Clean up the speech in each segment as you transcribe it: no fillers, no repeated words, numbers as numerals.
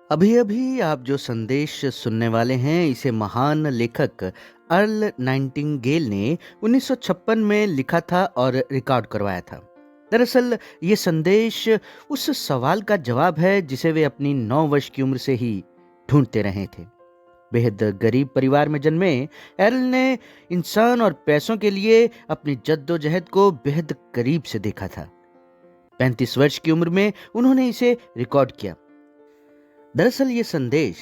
अभी अभी आप जो संदेश सुनने वाले हैं इसे महान लेखक अर्ल नाइटिंगेल ने 1956 में लिखा था और रिकॉर्ड करवाया था। दरअसल ये संदेश उस सवाल का जवाब है जिसे वे अपनी 9 वर्ष की उम्र से ही ढूंढते रहे थे। बेहद गरीब परिवार में जन्मे एरल ने इंसान और पैसों के लिए अपनी जद्दोजहद को बेहद करीब से देखा था। 35 वर्ष की उम्र में उन्होंने इसे रिकॉर्ड किया। दरअसल ये संदेश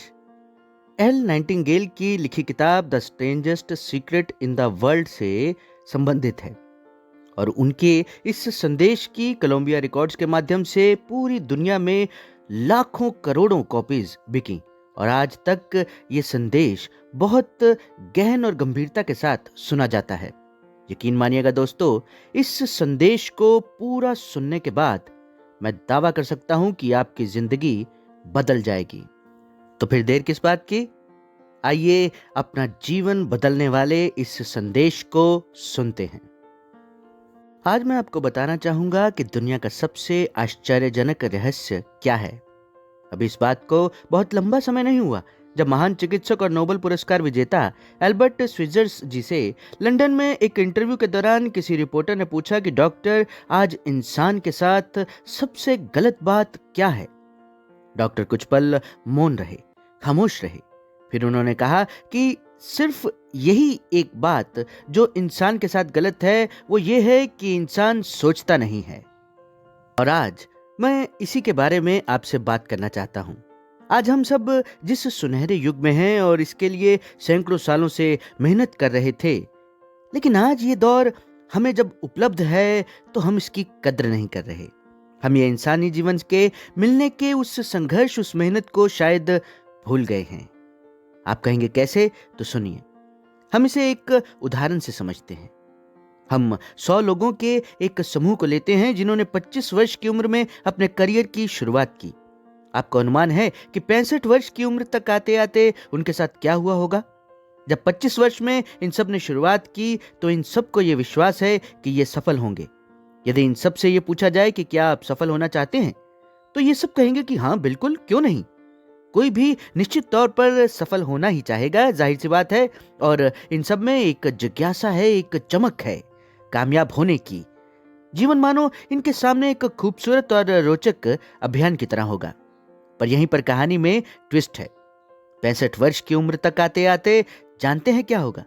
एल नाइटिंगेल की लिखी किताब the strangest secret in the world से संबंधित है और उनके इस संदेश की कोलंबिया रिकॉर्ड्स के माध्यम से पूरी दुनिया में लाखों करोड़ों कॉपीज बिकी और आज तक ये संदेश बहुत गहन और गंभीरता के साथ सुना जाता है। यकीन मानिएगा दोस्तों, इस संदेश को पूरा सुनने के बाद मैं दावा कर सकता हूं कि आपकी जिंदगी बदल जाएगी। तो फिर देर किस बात की, आइए अपना जीवन बदलने वाले इस संदेश को सुनते हैं। आज मैं आपको बताना चाहूंगा कि दुनिया का सबसे आश्चर्यजनक रहस्य क्या है। अभी इस बात को बहुत लंबा समय नहीं हुआ जब महान चिकित्सक और नोबेल पुरस्कार विजेता एल्बर्ट स्विट्जर्स जी से लंदन में एक इंटरव्यू के दौरान किसी रिपोर्टर ने पूछा कि डॉक्टर, आज इंसान के साथ सबसे गलत बात क्या है। डॉक्टर कुछ पल मौन रहे, खामोश रहे। फिर उन्होंने कहा कि सिर्फ यही एक बात जो इंसान के साथ गलत है वो ये है कि इंसान सोचता नहीं है। और आज मैं इसी के बारे में आपसे बात करना चाहता हूं। आज हम सब जिस सुनहरे युग में हैं और इसके लिए सैकड़ों सालों से मेहनत कर रहे थे, लेकिन आज ये दौर हमें जब उपलब्ध है तो हम इसकी कद्र नहीं कर रहे। हम ये इंसानी जीवन के मिलने के उस संघर्ष, उस मेहनत को शायद भूल गए हैं। आप कहेंगे कैसे? तो सुनिए, हम इसे एक उदाहरण से समझते हैं। हम 100 लोगों के एक समूह को लेते हैं जिन्होंने 25 वर्ष की उम्र में अपने करियर की शुरुआत की। आपको अनुमान है कि 65 वर्ष की उम्र तक आते आते उनके साथ क्या हुआ होगा? जब 25 वर्ष में इन सब ने शुरुआत की तो इन सबको ये विश्वास है कि ये सफल होंगे। यदि इन सब से ये पूछा जाए कि क्या आप सफल होना चाहते हैं, तो ये सब कहेंगे कि हाँ बिल्कुल, क्यों नहीं। कोई भी निश्चित तौर पर सफल होना ही चाहेगा, जाहिर सी बात है। और इन सब में एक जिज्ञासा है, एक चमक है कामयाब होने की। जीवन मानो इनके सामने एक खूबसूरत और रोचक अभियान की तरह होगा। पर यहीं पर कहानी में ट्विस्ट है। 65 वर्ष की उम्र तक आते आते जानते हैं क्या होगा?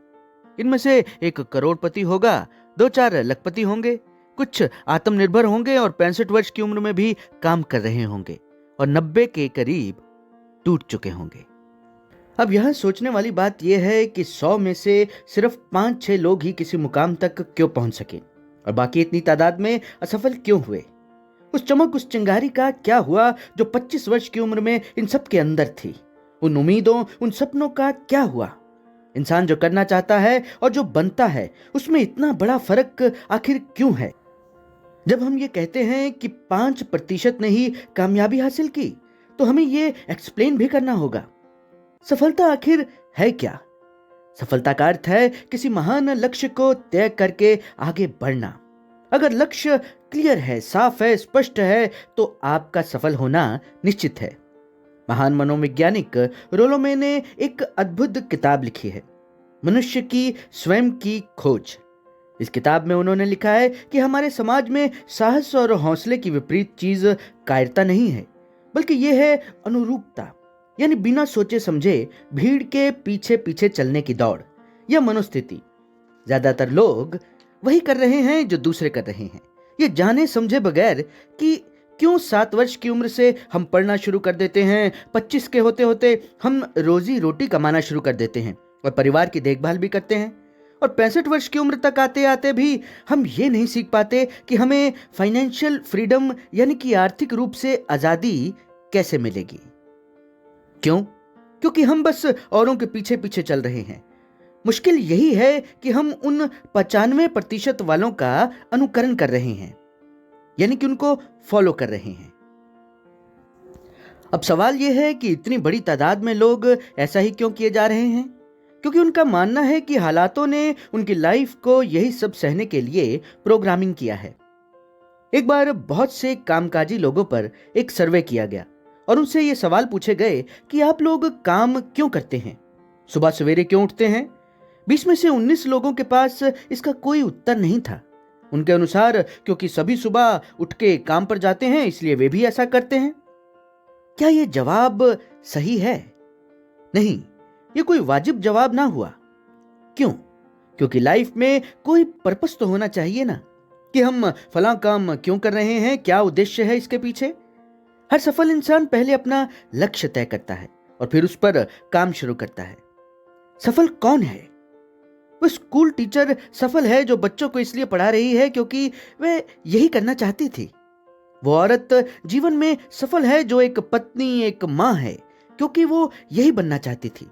इनमें से एक करोड़पति होगा, 2-4 लखपति होंगे, कुछ आत्मनिर्भर होंगे और 65 वर्ष की उम्र में भी काम कर रहे होंगे और 90 के करीब टूट चुके होंगे। अब यह सोचने वाली बात यह है कि 100 में से सिर्फ 5-6 लोग ही किसी मुकाम तक क्यों पहुंच सके और बाकी इतनी तादाद में असफल क्यों हुए। उस चमक, उस चिंगारी का क्या हुआ जो 25 वर्ष की उम्र में इन सब के अंदर थी? उन उम्मीदों, उन सपनों का क्या हुआ? इंसान जो करना चाहता है और जो बनता है उसमें इतना बड़ा फर्क आखिर क्यों है? जब हम ये कहते हैं कि 5% ने ही कामयाबी हासिल की, तो हमें ये एक्सप्लेन भी करना होगा, सफलता आखिर है क्या? सफलता का अर्थ है किसी महान लक्ष्य को तय करके आगे बढ़ना। अगर लक्ष्य क्लियर है, साफ है, स्पष्ट है, तो आपका सफल होना निश्चित है। महान मनोवैज्ञानिक रोलोमे ने एक अद्भुत किताब लिखी है, मनुष्य की स्वयं की खोज। इस किताब में उन्होंने लिखा है कि हमारे समाज में साहस और हौसले की विपरीत चीज कायरता नहीं है, बल्कि यह है अनुरूपता, यानी बिना सोचे समझे भीड़ के पीछे पीछे चलने की दौड़ या मनोस्थिति। ज्यादातर लोग वही कर रहे हैं जो दूसरे कर रहे हैं, ये जाने समझे बगैर कि क्यों 7 वर्ष की उम्र से हम पढ़ना शुरू कर देते हैं, 25 के होते होते हम रोजी रोटी कमाना शुरू कर देते हैं और परिवार की देखभाल भी करते हैं, और 65 वर्ष की उम्र तक आते आते भी हम ये नहीं सीख पाते कि हमें फाइनेंशियल फ्रीडम यानी कि आर्थिक रूप से आजादी कैसे मिलेगी। क्यों? क्योंकि हम बस औरों के पीछे पीछे चल रहे हैं। मुश्किल यही है कि हम उन 95% वालों का अनुकरण कर रहे हैं, यानी कि उनको फॉलो कर रहे हैं। अब सवाल यह है कि इतनी बड़ी तादाद में लोग ऐसा ही क्यों किए जा रहे हैं? क्योंकि उनका मानना है कि हालातों ने उनकी लाइफ को यही सब सहने के लिए प्रोग्रामिंग किया है। एक बार बहुत से कामकाजी लोगों पर एक सर्वे किया गया और उनसे ये सवाल पूछे गए कि आप लोग काम क्यों करते हैं, सुबह सवेरे क्यों उठते हैं। 20 में से 19 लोगों के पास इसका कोई उत्तर नहीं था। उनके अनुसार क्योंकि सभी सुबह उठ के काम पर जाते हैं इसलिए वे भी ऐसा करते हैं। क्या यह जवाब सही है? नहीं, यह कोई वाजिब जवाब ना हुआ। क्यों? क्योंकि लाइफ में कोई पर्पस तो होना चाहिए ना, कि हम फलां काम क्यों कर रहे हैं, क्या उद्देश्य है इसके पीछे। हर सफल इंसान पहले अपना लक्ष्य तय करता है और फिर उस पर काम शुरू करता है। सफल कौन है? वो स्कूल टीचर सफल है जो बच्चों को इसलिए पढ़ा रही है क्योंकि वे यही करना चाहती थी। वो औरत जीवन में सफल है जो एक पत्नी, एक मां है, क्योंकि वो यही बनना चाहती थी।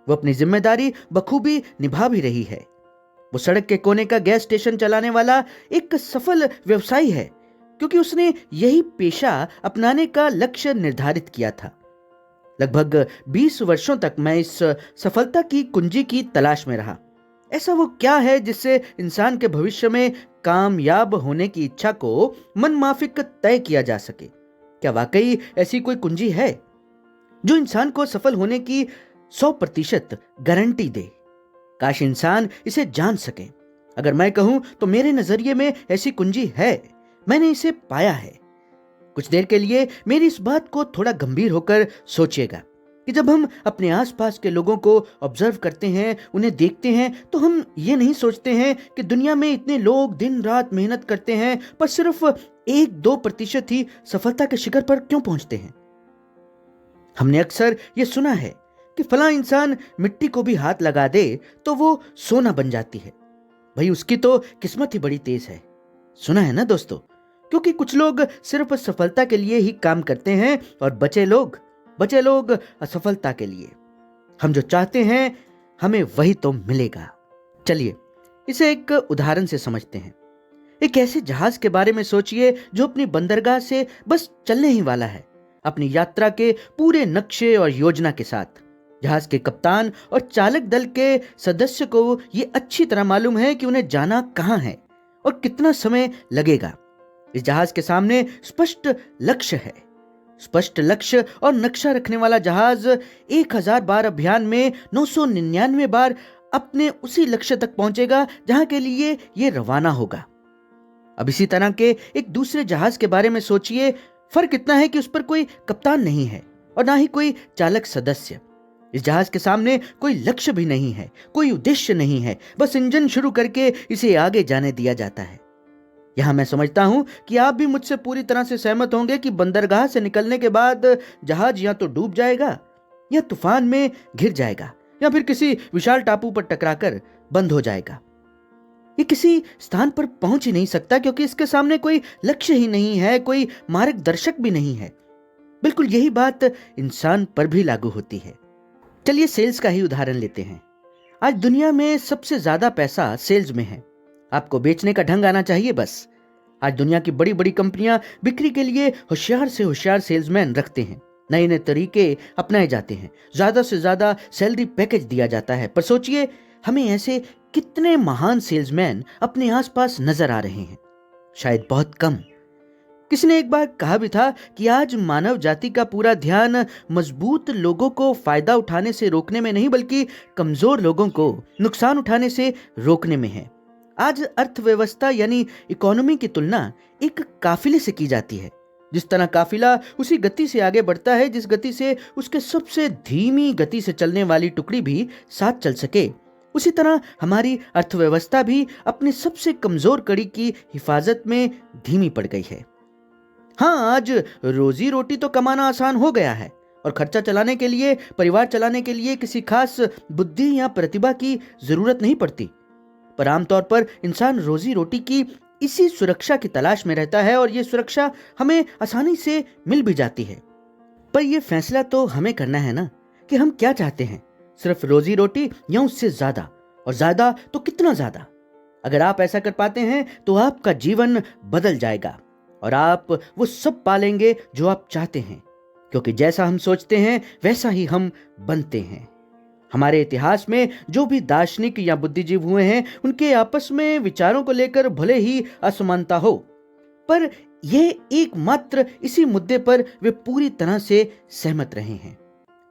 वो अपनी जिम्मेदारी बखूबी निभा भी रही है। वो सड़क के कोने का गैस स्टेशन चलाने वाला एक सफल व्यवसायी है, क्योंकि उसने यही पेशा अपनाने का लक्ष्य निर्धारित किया था। लगभग 20 वर्षों तक मैं इस सफलता की कुंजी की तलाश में रहा। ऐसा वो क्या है जिससे इंसान के भविष्य में कामयाब होने की इच्छा को मनमाफिक तय किया जा सके? क्या वाकई ऐसी कोई कुंजी है जो इंसान को सफल होने की 100% गारंटी दे? काश इंसान इसे जान सके। अगर मैं कहूं तो मेरे नजरिए में ऐसी कुंजी है, मैंने इसे पाया है। कुछ देर के लिए मेरी इस बात को थोड़ा गंभीर होकर सोचिएगा कि जब हम अपने आसपास के लोगों को ऑब्जर्व करते हैं, उन्हें देखते हैं, तो हम ये नहीं सोचते हैं कि दुनिया में इतने लोग दिन रात मेहनत करते हैं पर सिर्फ 1-2% ही सफलता के शिखर पर क्यों पहुंचते हैं। हमने अक्सर ये सुना है कि फलां इंसान मिट्टी को भी हाथ लगा दे तो वो सोना बन जाती है। भाई उसकी तो किस्मत ही बड़ी तेज है। सुना है ना दोस्तों? क्योंकि कुछ लोग सिर्फ सफलता के लिए ही काम करते हैं और बचे लोग असफलता के लिए। हम जो चाहते हैं हमें वही तो मिलेगा। चलिए इसे एक उदाहरण से समझते हैं। एक ऐसे जहाज के बारे में सोचिए जो अपनी बंदरगाह से बस चलने ही वाला है, अपनी यात्रा के पूरे नक्शे और योजना के साथ। जहाज के कप्तान और चालक दल के सदस्य को ये अच्छी तरह मालूम है कि उन्हें जाना कहां है और कितना समय लगेगा। इस जहाज के सामने स्पष्ट लक्ष्य है। स्पष्ट लक्ष्य और नक्शा रखने वाला जहाज 1000 बार अभियान में 999 बार अपने उसी लक्ष्य तक पहुंचेगा जहां के लिए ये रवाना होगा। अब इसी तरह के एक दूसरे जहाज के बारे में सोचिए। फर्क इतना है कि उस पर कोई कप्तान नहीं है और ना ही कोई चालक सदस्य। इस जहाज के सामने कोई लक्ष्य भी नहीं है, कोई उद्देश्य नहीं है, बस इंजन शुरू करके इसे आगे जाने दिया जाता है। यहां मैं समझता हूं कि आप भी मुझसे पूरी तरह से सहमत होंगे कि बंदरगाह से निकलने के बाद जहाज या तो डूब जाएगा या तूफान में घिर जाएगा या फिर किसी विशाल टापू पर टकराकर बंद हो जाएगा। ये किसी स्थान पर पहुंच ही नहीं सकता क्योंकि इसके सामने कोई लक्ष्य ही नहीं है, कोई मार्गदर्शक भी नहीं है। बिल्कुल यही बात इंसान पर भी लागू होती है। चलिए सेल्स का ही उदाहरण लेते हैं। आज दुनिया में सबसे ज्यादा पैसा सेल्स में है। आपको बेचने का ढंग आना चाहिए बस। आज दुनिया की बड़ी बड़ी कंपनियां बिक्री के लिए होशियार से होशियार सेल्समैन रखते हैं। नए नए तरीके अपनाए जाते हैं, ज्यादा से ज्यादा सैलरी पैकेज दिया जाता है। पर सोचिए हमें ऐसे कितने महान सेल्समैन अपने आसपास नजर आ रहे हैं? शायद बहुत कम। किसी ने एक बार कहा भी था कि आज मानव जाति का पूरा ध्यान मजबूत लोगों को फायदा उठाने से रोकने में नहीं बल्कि कमजोर लोगों को नुकसान उठाने से रोकने में है। आज अर्थव्यवस्था यानी इकोनॉमी की तुलना एक काफिले से की जाती है। जिस तरह काफिला उसी गति से आगे बढ़ता है जिस गति से उसके सबसे धीमी गति से चलने वाली टुकड़ी भी साथ चल सके, उसी तरह हमारी अर्थव्यवस्था भी अपनी सबसे कमजोर कड़ी की हिफाजत में धीमी पड़ गई है। हाँ, आज रोजी रोटी तो कमाना आसान हो गया है और खर्चा चलाने के लिए, परिवार चलाने के लिए किसी खास बुद्धि या प्रतिभा की जरूरत नहीं पड़ती। पर आमतौर पर इंसान रोजी रोटी की इसी सुरक्षा की तलाश में रहता है और ये सुरक्षा हमें आसानी से मिल भी जाती है। पर यह फैसला तो हमें करना है ना कि हम क्या चाहते हैं, सिर्फ रोजी रोटी या उससे ज्यादा, और ज्यादा तो कितना ज्यादा। अगर आप ऐसा कर पाते हैं तो आपका जीवन बदल जाएगा और आप वो सब पालेंगे जो आप चाहते हैं, क्योंकि जैसा हम सोचते हैं वैसा ही हम बनते हैं। हमारे इतिहास में जो भी दार्शनिक या बुद्धिजीव हुए हैं, उनके आपस में विचारों को लेकर भले ही असमानता हो, पर ये एकमात्र इसी मुद्दे पर वे पूरी तरह से सहमत रहे हैं।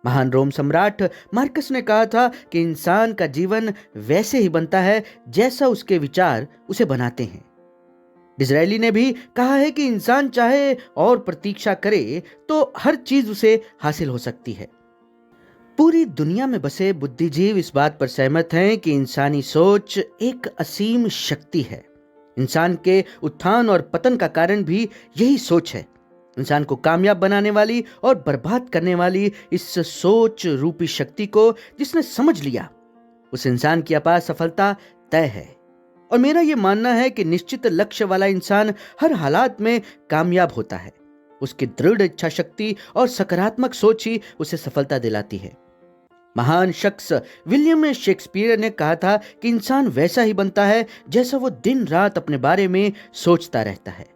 महान रोम सम्राट मार्कस ने कहा था कि इंसान का जीवन वैसे ही बनता है जैसा उसके विचार उसे बनाते हैं। डिज़रायली ने भी कहा है कि इंसान चाहे और प्रतीक्षा करे तो हर चीज उसे हासिल हो सकती है। पूरी दुनिया में बसे बुद्धिजीव इस बात पर सहमत हैं कि इंसानी सोच एक असीम शक्ति है। इंसान के उत्थान और पतन का कारण भी यही सोच है। इंसान को कामयाब बनाने वाली और बर्बाद करने वाली इस सोच रूपी शक्ति को जिसने समझ लिया, उस इंसान की अपार सफलता तय है। और मेरा यह मानना है कि निश्चित लक्ष्य वाला इंसान हर हालात में कामयाब होता है। उसकी दृढ़ इच्छा शक्ति और सकारात्मक सोच ही उसे सफलता दिलाती है। महान शख्स विलियम शेक्सपियर ने कहा था कि इंसान वैसा ही बनता है जैसा वो दिन रात अपने बारे में सोचता रहता है।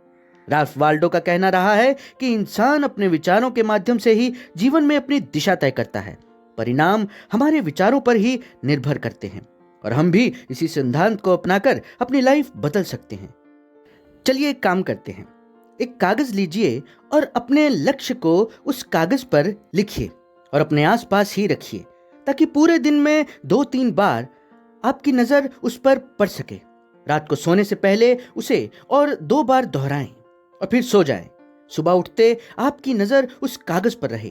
राल्फ वाल्डो का कहना रहा है कि इंसान अपने विचारों के माध्यम से ही जीवन में अपनी दिशा तय करता है। परिणाम हमारे विचारों पर ही निर्भर करते हैं और हम भी इसी सिद्धांत को अपनाकर अपनी लाइफ बदल सकते हैं। चलिए एक काम करते हैं, एक कागज लीजिए और अपने लक्ष्य को उस कागज पर लिखिए और अपने आसपास ही रखिए, ताकि पूरे दिन में 2-3 बार आपकी नजर उस पर पड़ सके। रात को सोने से पहले उसे और 2 बार दोहराएं और फिर सो जाएं। सुबह उठते आपकी नजर उस कागज पर रहे।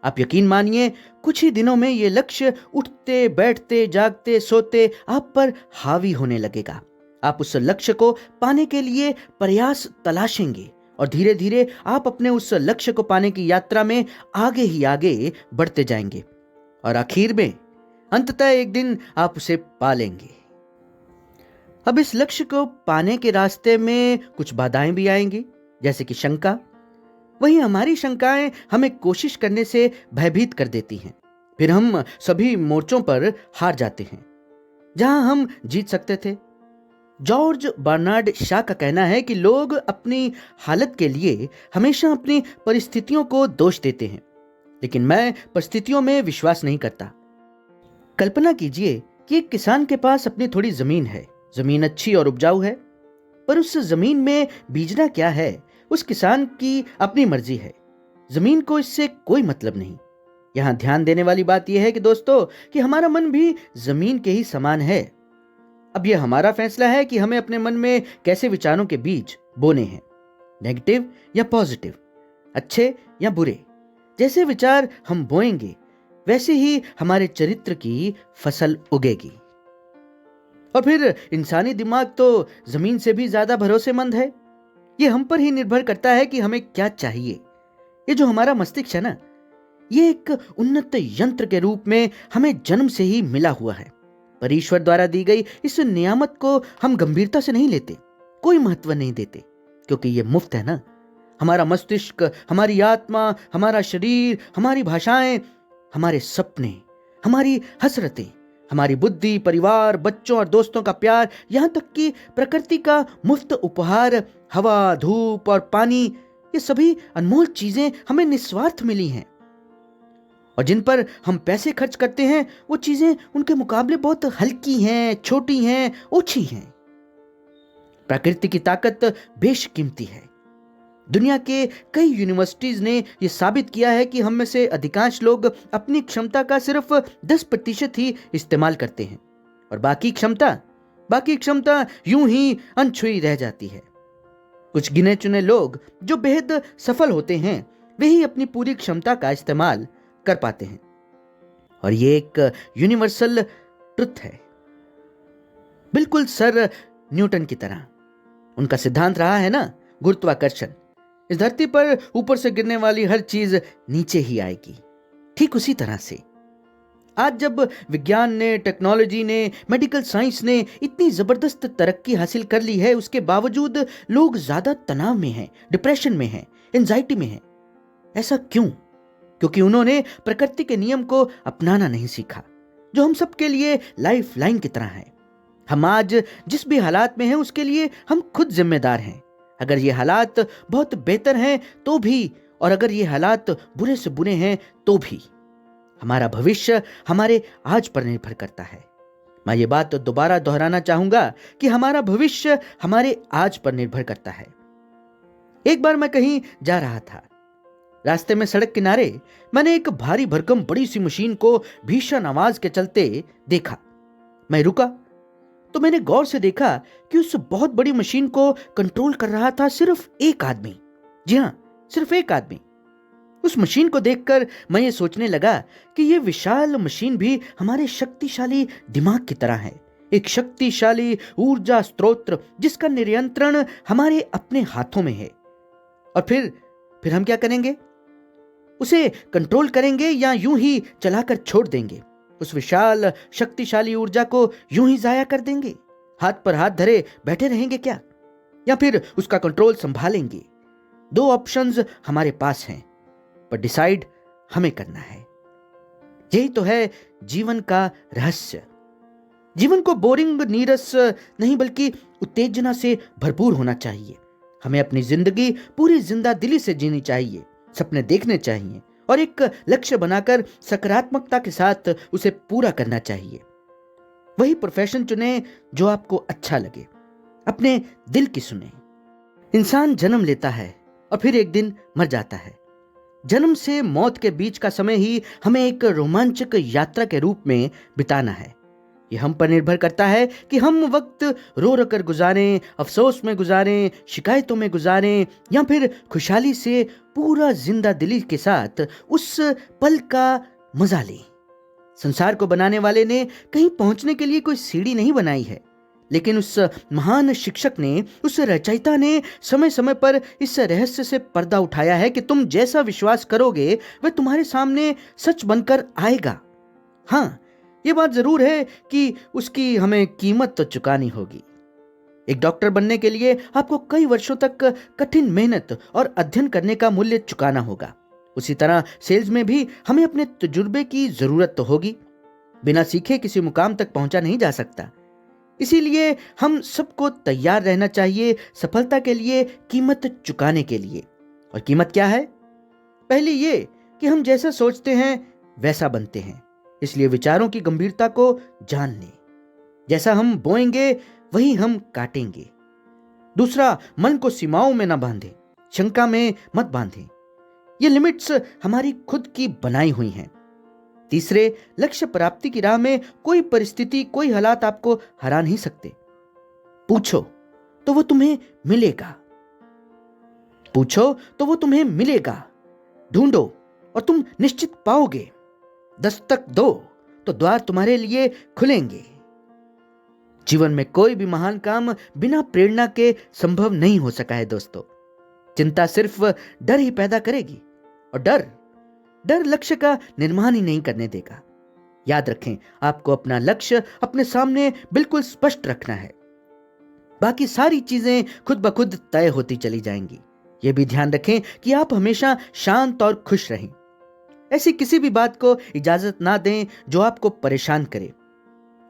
आप यकीन मानिए, कुछ ही दिनों में ये लक्ष्य उठते बैठते जागते सोते आप पर हावी होने लगेगा। आप उस लक्ष्य को पाने के लिए प्रयास तलाशेंगे और धीरे धीरे आप अपने उस लक्ष्य को पाने की यात्रा में आगे ही आगे बढ़ते जाएंगे और आखिर में अंततः एक दिन आप उसे पा लेंगे। अब इस लक्ष्य को पाने के रास्ते में कुछ बाधाएं भी आएंगी, जैसे कि शंका। वहीं हमारी शंकाएं हमें कोशिश करने से भयभीत कर देती हैं। फिर हम सभी मोर्चों पर हार जाते हैं जहां हम जीत सकते थे। जॉर्ज बर्नार्ड शॉ का कहना है कि लोग अपनी हालत के लिए हमेशा अपनी परिस्थितियों को दोष देते हैं, लेकिन मैं परिस्थितियों में विश्वास नहीं करता। कल्पना कीजिए कि एक किसान के पास अपनी थोड़ी जमीन है। जमीन अच्छी और उपजाऊ है, पर उस जमीन में बीजना क्या है उस किसान की अपनी मर्जी है। जमीन को इससे कोई मतलब नहीं। यहां ध्यान देने वाली बात यह है कि दोस्तों, कि हमारा मन भी जमीन के ही समान है। अब यह हमारा फैसला है कि हमें अपने मन में कैसे विचारों के बीज बोने हैं, नेगेटिव या पॉजिटिव, अच्छे या बुरे। जैसे विचार हम बोएंगे वैसे ही हमारे चरित्र की फसल उगेगी। और फिर इंसानी दिमाग तो जमीन से भी ज्यादा भरोसेमंद है। यह हम पर ही निर्भर करता है कि हमें क्या चाहिए। ये जो हमारा मस्तिष्क है ना, ये एक उन्नत यंत्र के रूप में हमें जन्म से ही मिला हुआ है। पर ईश्वर द्वारा दी गई इस नियामत को हम गंभीरता से नहीं लेते, कोई महत्व नहीं देते, क्योंकि ये मुफ्त है ना। हमारा मस्तिष्क, हमारी आत्मा, हमारा शरीर, हमारी भाषाएं, हमारे सपने, हमारी हसरतें, हमारी बुद्धि, परिवार, बच्चों और दोस्तों का प्यार, यहाँ तक कि प्रकृति का मुफ्त उपहार, हवा, धूप और पानी, ये सभी अनमोल चीजें हमें निस्वार्थ मिली हैं। और जिन पर हम पैसे खर्च करते हैं वो चीजें उनके मुकाबले बहुत हल्की हैं, छोटी हैं, ओछी हैं। प्रकृति की ताकत बेशकीमती है। दुनिया के कई यूनिवर्सिटीज ने यह साबित किया है कि हम में से अधिकांश लोग अपनी क्षमता का सिर्फ 10% ही इस्तेमाल करते हैं और बाकी क्षमता यूं ही अनछुई रह जाती है। कुछ गिने चुने लोग जो बेहद सफल होते हैं वे ही अपनी पूरी क्षमता का इस्तेमाल कर पाते हैं। और ये एक यूनिवर्सल ट्रुथ है, बिल्कुल सर न्यूटन की तरह। उनका सिद्धांत रहा है ना, गुरुत्वाकर्षण। इस धरती पर ऊपर से गिरने वाली हर चीज नीचे ही आएगी। ठीक उसी तरह से आज जब विज्ञान ने, टेक्नोलॉजी ने, मेडिकल साइंस ने इतनी जबरदस्त तरक्की हासिल कर ली है, उसके बावजूद लोग ज्यादा तनाव में हैं, डिप्रेशन में हैं, एंजाइटी में हैं। ऐसा क्यों? क्योंकि उन्होंने प्रकृति के नियम को अपनाना नहीं सीखा, जो हम सबके लिए लाइफ लाइन की तरह है। हम आज जिस भी हालात में हैं उसके लिए हम खुद जिम्मेदार हैं। अगर ये हालात बहुत बेहतर हैं तो भी, और अगर ये हालात बुरे से बुरे हैं तो भी, हमारा भविष्य हमारे आज पर निर्भर करता है। मैं ये बात दोबारा दोहराना चाहूंगा कि हमारा भविष्य हमारे आज पर निर्भर करता है। एक बार मैं कहीं जा रहा था। रास्ते में सड़क किनारे मैंने एक भारी भरकम बड़ी सी मशीन को भीषण आवाज के चलते देखा। मैं रुका तो मैंने गौर से देखा कि उस बहुत बड़ी मशीन को कंट्रोल कर रहा था सिर्फ एक आदमी। जी हां, सिर्फ एक आदमी। उस मशीन को देखकर मैं ये सोचने लगा कि ये विशाल मशीन भी हमारे शक्तिशाली दिमाग की तरह है, एक शक्तिशाली ऊर्जा स्रोत जिसका नियंत्रण हमारे अपने हाथों में है। और फिर हम क्या करेंगे? उसे कंट्रोल करेंगे या यूं ही चलाकर छोड़ देंगे? उस विशाल शक्तिशाली ऊर्जा को यूं ही जाया कर देंगे? हाथ पर हाथ धरे बैठे रहेंगे क्या, या फिर उसका कंट्रोल संभालेंगे? दो ऑप्शंस हमारे पास हैं, पर डिसाइड हमें करना है। यही तो है जीवन का रहस्य। जीवन को बोरिंग नीरस नहीं बल्कि उत्तेजना से भरपूर होना चाहिए। हमें अपनी जिंदगी पूरी जिंदा दिली से जीनी चाहिए, सपने देखने चाहिए और एक लक्ष्य बनाकर सकारात्मकता के साथ उसे पूरा करना चाहिए। वही प्रोफेशन चुने जो आपको अच्छा लगे, अपने दिल की सुने। इंसान जन्म लेता है और फिर एक दिन मर जाता है। जन्म से मौत के बीच का समय ही हमें एक रोमांचक यात्रा के रूप में बिताना है। ये हम पर निर्भर करता है कि हम वक्त रो रो कर गुजारें, अफसोस में गुजारें, शिकायतों में गुजारें, या फिर खुशहाली से पूरा जिंदा दिली के साथ उस पल का मजा लें। संसार को बनाने वाले ने कहीं पहुंचने के लिए कोई सीढ़ी नहीं बनाई है, लेकिन उस महान शिक्षक ने, उस रचयिता ने समय समय पर इस रहस्य से पर्दा उठाया है कि तुम जैसा विश्वास करोगे वह तुम्हारे सामने सच बनकर आएगा। हाँ, ये बात जरूर है कि उसकी हमें कीमत तो चुकानी होगी। एक डॉक्टर बनने के लिए आपको कई वर्षों तक कठिन मेहनत और अध्ययन करने का मूल्य चुकाना होगा। उसी तरह सेल्स में भी हमें अपने तजुर्बे की जरूरत तो होगी। बिना सीखे किसी मुकाम तक पहुंचा नहीं जा सकता। इसीलिए हम सबको तैयार रहना चाहिए सफलता के लिए कीमत चुकाने के लिए। और कीमत क्या है? पहली ये कि हम जैसा सोचते हैं वैसा बनते हैं, इसलिए विचारों की गंभीरता को जान लें। जैसा हम बोएंगे वही हम काटेंगे। दूसरा, मन को सीमाओं में ना बांधें, शंका में मत बांधें। ये लिमिट्स हमारी खुद की बनाई हुई हैं। तीसरे, लक्ष्य प्राप्ति की राह में कोई परिस्थिति, कोई हालात आपको हरा नहीं सकते। पूछो तो वो तुम्हें मिलेगा। पूछो तो वो तुम्हें मिलेगा। ढूंढो और तुम निश्चित पाओगे। दस्तक दो तो द्वार तुम्हारे लिए खुलेंगे। जीवन में कोई भी महान काम बिना प्रेरणा के संभव नहीं हो सका है दोस्तों। चिंता सिर्फ डर ही पैदा करेगी, और डर लक्ष्य का निर्माण ही नहीं करने देगा। याद रखें, आपको अपना लक्ष्य अपने सामने बिल्कुल स्पष्ट रखना है। बाकी सारी चीजें खुद ब खुद तय होती चली जाएंगी। यह भी ध्यान रखें कि आप हमेशा शांत और खुश रहें। ऐसी किसी भी बात को इजाजत ना दें जो आपको परेशान करे।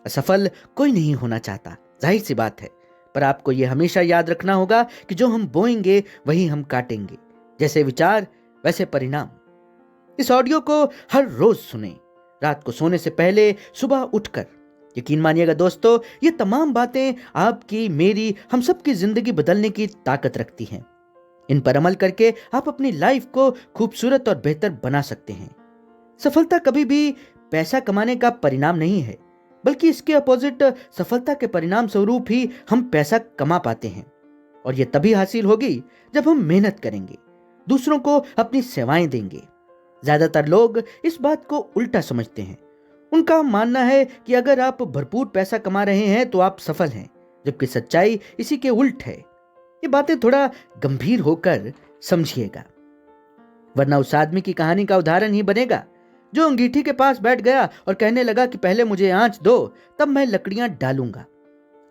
असफल कोई नहीं होना चाहता, जाहिर सी बात है, पर आपको यह हमेशा याद रखना होगा कि जो हम बोएंगे वही हम काटेंगे। जैसे विचार वैसे परिणाम। इस ऑडियो को हर रोज सुनें, रात को सोने से पहले, सुबह उठकर। यकीन मानिएगा दोस्तों, ये तमाम बातें आपकी, मेरी, हम सबकी जिंदगी बदलने की ताकत रखती हैं। इन पर अमल करके आप अपनी लाइफ को खूबसूरत और बेहतर बना सकते हैं। सफलता कभी भी पैसा कमाने का परिणाम नहीं है, बल्कि इसके अपोजिट, सफलता के परिणाम स्वरूप ही हम पैसा कमा पाते हैं। और यह तभी हासिल होगी जब हम मेहनत करेंगे, दूसरों को अपनी सेवाएं देंगे। ज्यादातर लोग इस बात को उल्टा समझते हैं। उनका मानना है कि अगर आप भरपूर पैसा कमा रहे हैं तो आप सफल हैं, जबकि सच्चाई इसी के उल्ट है। ये बातें थोड़ा गंभीर होकर समझिएगा, वरना उस आदमी की कहानी का उदाहरण ही बनेगा जो अंगीठी के पास बैठ गया और कहने लगा कि पहले मुझे आंच दो, तब मैं लकड़ियां डालूंगा।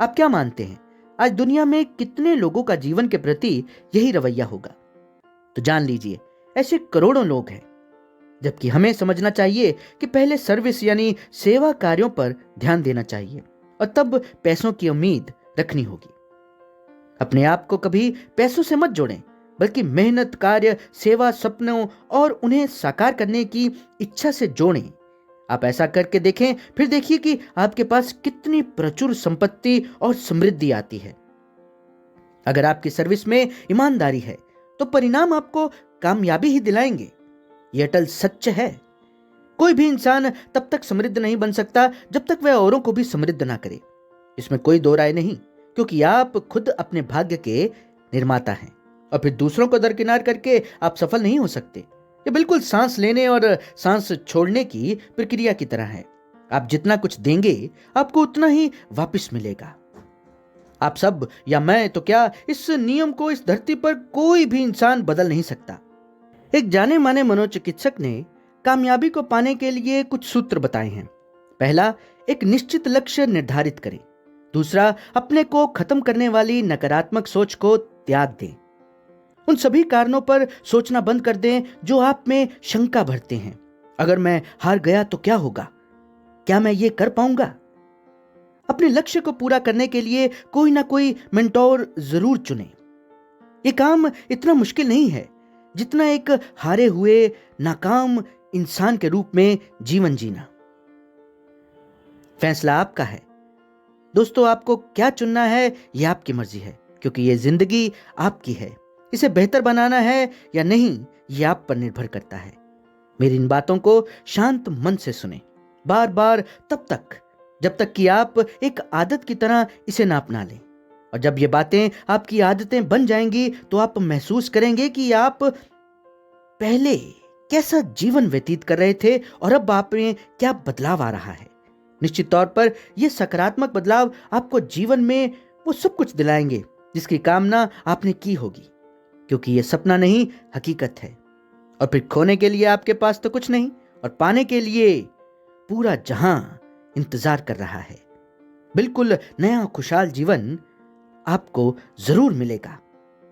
आप क्या मानते हैं, आज दुनिया में कितने लोगों का जीवन के प्रति यही रवैया होगा? तो जान लीजिए, ऐसे करोड़ों लोग हैं। जबकि हमें समझना चाहिए कि पहले सर्विस यानी सेवा कार्यों पर ध्यान देना चाहिए और तब पैसों की उम्मीद रखनी होगी। अपने आप को कभी पैसों से मत जोड़ें, बल्कि मेहनत, कार्य, सेवा, सपनों और उन्हें साकार करने की इच्छा से जोड़ें। आप ऐसा करके देखें, फिर देखिए कि आपके पास कितनी प्रचुर संपत्ति और समृद्धि आती है। अगर आपकी सर्विस में ईमानदारी है तो परिणाम आपको कामयाबी ही दिलाएंगे। यह अटल सच है। कोई भी इंसान तब तक समृद्ध नहीं बन सकता जब तक वह औरों को भी समृद्ध ना करे। इसमें कोई दो राय नहीं, क्योंकि आप खुद अपने भाग्य के निर्माता हैं और फिर दूसरों को दरकिनार करके आप सफल नहीं हो सकते। ये बिल्कुल सांस लेने और सांस छोड़ने की प्रक्रिया की तरह है। आप जितना कुछ देंगे आपको उतना ही वापस मिलेगा। आप सब या मैं तो क्या, इस नियम को इस धरती पर कोई भी इंसान बदल नहीं सकता। एक जाने माने मनोचिकित्सक ने कामयाबी को पाने के लिए कुछ सूत्र बताए हैं। पहला, एक निश्चित लक्ष्य निर्धारित करें। दूसरा, अपने को खत्म करने वाली नकारात्मक सोच को त्याग दें। उन सभी कारणों पर सोचना बंद कर दें जो आप में शंका भरते हैं। अगर मैं हार गया तो क्या होगा? क्या मैं ये कर पाऊंगा? अपने लक्ष्य को पूरा करने के लिए कोई ना कोई मेंटोर जरूर चुनें। ये काम इतना मुश्किल नहीं है जितना एक हारे हुए नाकाम इंसान के रूप में जीवन जीना। फैसला आपका है। दोस्तों, आपको क्या चुनना है यह आपकी मर्जी है, क्योंकि ये जिंदगी आपकी है। इसे बेहतर बनाना है या नहीं, यह आप पर निर्भर करता है। मेरी इन बातों को शांत मन से सुने, बार बार, तब तक जब तक कि आप एक आदत की तरह इसे ना अपना लें। और जब ये बातें आपकी आदतें बन जाएंगी तो आप महसूस करेंगे कि आप पहले कैसा जीवन व्यतीत कर रहे थे और अब आप में क्या बदलाव आ रहा है। निश्चित तौर पर यह सकारात्मक बदलाव आपको जीवन में वो सब कुछ दिलाएंगे जिसकी कामना आपने की होगी, क्योंकि यह सपना नहीं, हकीकत है। और फिर खोने के लिए आपके पास तो कुछ नहीं, और पाने के लिए पूरा जहां इंतजार कर रहा है। बिल्कुल नया खुशहाल जीवन आपको जरूर मिलेगा।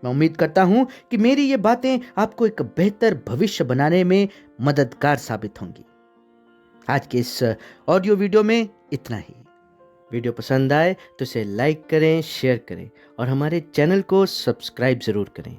मैं उम्मीद करता हूं कि मेरी ये बातें आपको एक बेहतर भविष्य बनाने में मददगार साबित होंगी। आज के इस ऑडियो वीडियो में इतना ही। वीडियो पसंद आए तो इसे लाइक करें, शेयर करें और हमारे चैनल को सब्सक्राइब जरूर करें।